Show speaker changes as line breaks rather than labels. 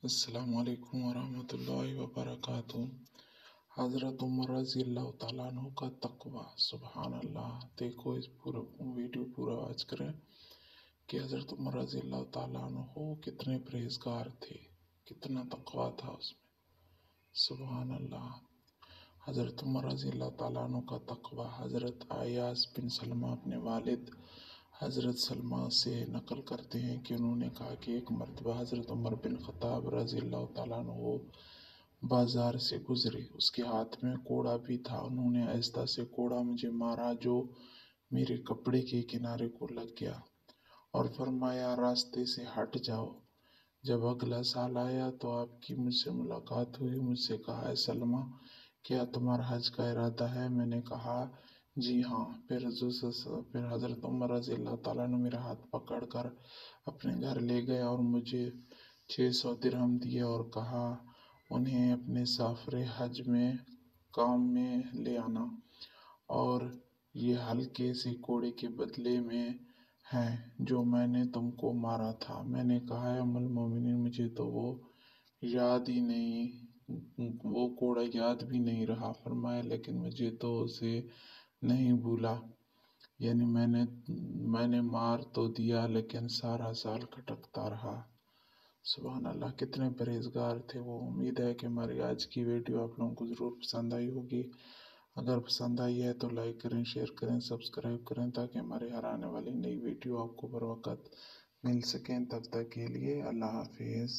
السلام علیکم ورحمۃ اللہ وبرکاتہ۔ حضرت عمر رضی اللہ تعالیٰ عنہ کا تقوی، سبحان اللہ۔ دیکھو اس پورا ویڈیو پورا واچ کریں کہ حضرت عمر رضی اللہ تعالیٰ عنہ کتنے پرہیزگار تھے، کتنا تقوی تھا اس میں، سبحان اللہ۔ حضرت عمر رضی اللہ تعالیٰ عنہ کا تقوی حضرت عیاض بن سلمہ اپنے والد حضرت سلمہ سے نقل کرتے ہیں کہ انہوں نے کہا کہ ایک مرتبہ حضرت عمر بن خطاب رضی اللہ تعالیٰ عنہ بازار سے گزرے، اس کے ہاتھ میں کوڑا بھی تھا۔ انہوں نے آہستہ سے کوڑا مجھے مارا جو میرے کپڑے کے کنارے کو لگ گیا، اور فرمایا راستے سے ہٹ جاؤ۔ جب اگلا سال آیا تو آپ کی مجھ سے ملاقات ہوئی، مجھ سے کہا اے سلمہ، کیا تمہارا حج کا ارادہ ہے؟ میں نے کہا جی ہاں۔ پھر حضرت عمر رضی اللہ تعالیٰ نے میرا ہاتھ پکڑ کر اپنے گھر لے گئے اور مجھے 600 درہم دیے اور کہا انہیں اپنے سافر حج میں کام میں لے آنا، اور یہ ہلکے سے کوڑے کے بدلے میں ہے جو میں نے تم کو مارا تھا۔ میں نے کہا اے ام المومنین، مجھے تو وہ کوڑا یاد بھی نہیں رہا۔ فرمایا لیکن مجھے تو اسے نہیں بھولا، یعنی میں نے مار تو دیا لیکن سارا سال کھٹکتا رہا۔ سبحان اللہ، کتنے پرہیزگار تھے وہ۔ امید ہے کہ ہماری آج کی ویڈیو آپ لوگوں کو ضرور پسند آئی ہوگی۔ اگر پسند آئی ہے تو لائک کریں، شیئر کریں، سبسکرائب کریں تاکہ ہمارے ہر آنے والی نئی ویڈیو آپ کو بر وقت مل سکیں۔ تب تک کے لیے اللہ حافظ۔